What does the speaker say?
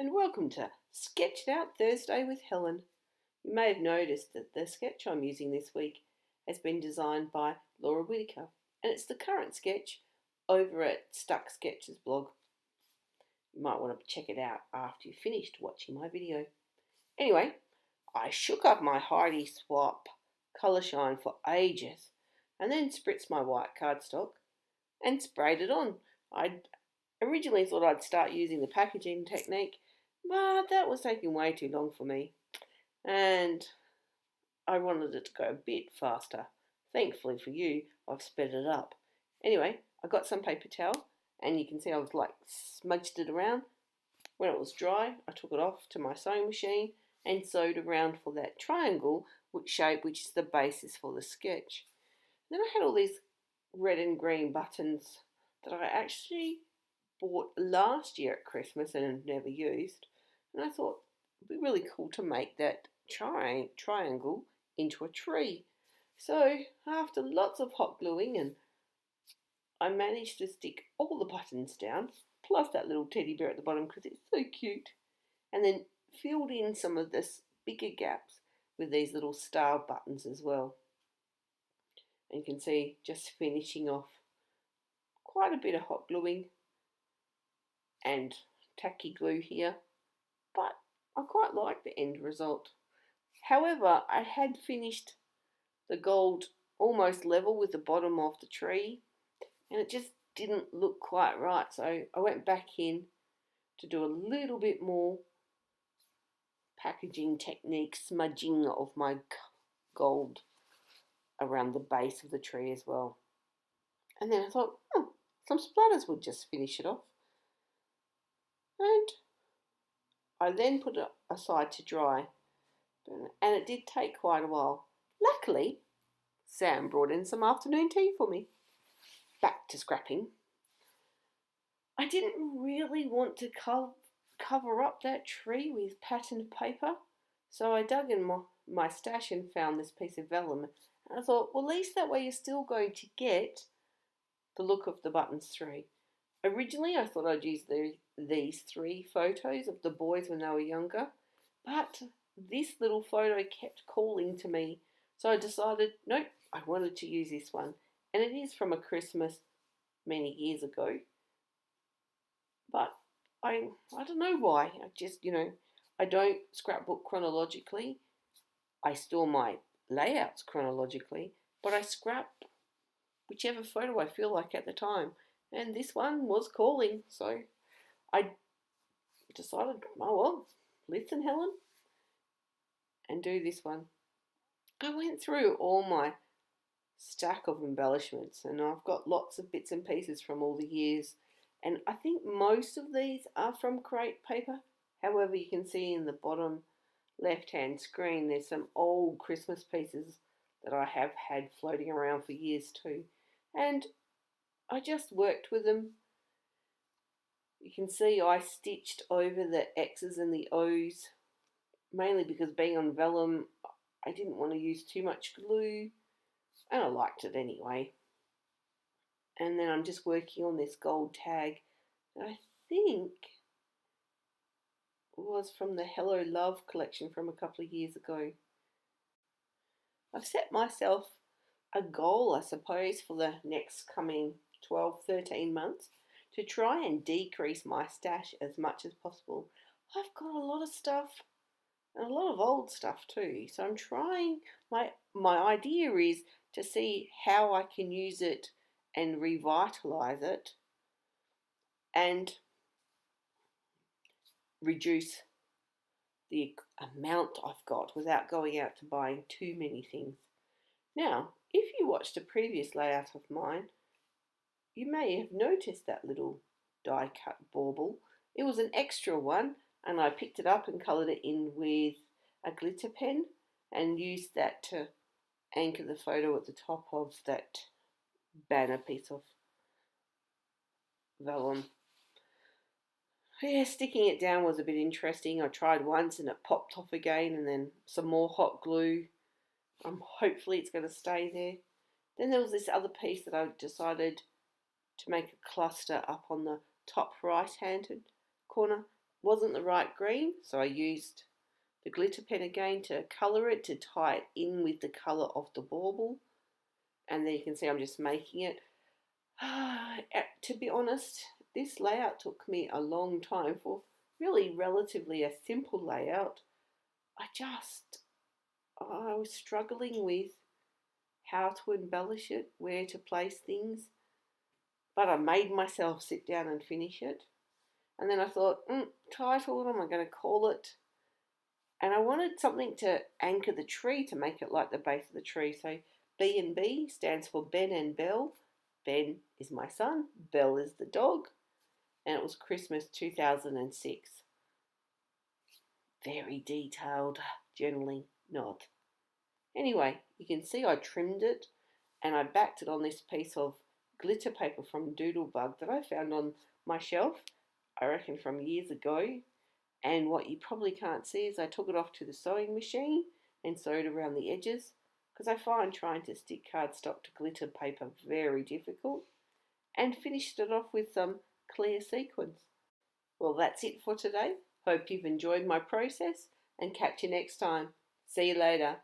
and welcome to Sketched Out Thursday with Helen. You may have noticed that the sketch I'm using this week has been designed by Laura Whitaker, and it's the current sketch over at Stuck Sketches blog. You might want to check it out after you've finished watching my video. Anyway, I shook up my Heidi Swap colour shine for ages and then spritzed my white cardstock and sprayed it on. I originally thought I'd start using the packaging technique, but that was taking way too long for me, and I wanted it to go a bit faster. Thankfully for you, I've sped it up. Anyway, I got some paper towel, and you can see I was like smudged it around. When it was dry, I took it off to my sewing machine and sewed around for that triangle shape, which is the basis for the sketch. Then I had all these red and green buttons that I actually bought last year at Christmas and had never used, and I thought it'd be really cool to make that triangle into a tree. So after lots of hot gluing, and I managed to stick all the buttons down, plus that little teddy bear at the bottom because it's so cute, and then filled in some of this bigger gaps with these little star buttons as well. And you can see just finishing off quite a bit of hot gluing and tacky glue here, but I quite like the end result. However, I had finished the gold almost level with the bottom of the tree, and it just didn't look quite right, so I went back in to do a little bit more packaging technique, smudging of my gold around the base of the tree as well. And then I thought, some splatters would just finish it off. And I then put it aside to dry, and it did take quite a while. Luckily, Sam brought in some afternoon tea for me. Back to scrapping. I didn't really want to cover up that tree with patterned paper, so I dug in my stash and found this piece of vellum. And I thought, well, at least that way you're still going to get the look of the buttons through. Originally, I thought I'd use these three photos of the boys when they were younger, but this little photo kept calling to me, so I decided, nope, I wanted to use this one. And it is from a Christmas many years ago, but I don't know why. I just, I don't scrapbook chronologically. I store my layouts chronologically, but I scrap whichever photo I feel like at the time. And this one was calling, so I decided, oh well, listen, Helen, and do this one. I went through all my stack of embellishments, and I've got lots of bits and pieces from all the years, and I think most of these are from crepe paper. However, you can see in the bottom left hand screen there's some old Christmas pieces that I have had floating around for years too, and I just worked with them. You can see I stitched over the X's and the O's, mainly because being on vellum I didn't want to use too much glue, and I liked it anyway. And then I'm just working on this gold tag that I think was from the Hello Love collection from a couple of years ago. I've set myself a goal, I suppose, for the next coming 12-13 months to try and decrease my stash as much as possible. I've got a lot of stuff, and a lot of old stuff too, so I'm trying, my idea is to see how I can use it and revitalize it and reduce the amount I've got without going out to buying too many things. Now, if you watched a previous layout of mine, you may have noticed that little die cut bauble. It was an extra one, and I picked it up and coloured it in with a glitter pen and used that to anchor the photo at the top of that banner piece of vellum. Yeah, sticking it down was a bit interesting. I tried once and it popped off again, and then some more hot glue. Hopefully it's going to stay there. Then there was this other piece that I decided to make a cluster up on the top right-handed corner wasn't the right green, so I used the glitter pen again to colour it, to tie it in with the colour of the bauble. And then you can see I'm just making it. To be honest, this layout took me a long time for really relatively a simple layout. I was struggling with how to embellish it, where to place things, but I made myself sit down and finish it. And then I thought, title, what am I going to call it? And I wanted something to anchor the tree, to make it like the base of the tree. So B&B stands for Ben and Belle. Ben is my son, Belle is the dog, and it was Christmas 2006. Very detailed, journaling, not. Anyway, you can see I trimmed it and I backed it on this piece of glitter paper from Doodlebug that I found on my shelf, I reckon from years ago. And what you probably can't see is I took it off to the sewing machine and sewed around the edges, because I find trying to stick cardstock to glitter paper very difficult, and finished it off with some clear sequins. Well, that's it for today. Hope you've enjoyed my process, and catch you next time. See you later.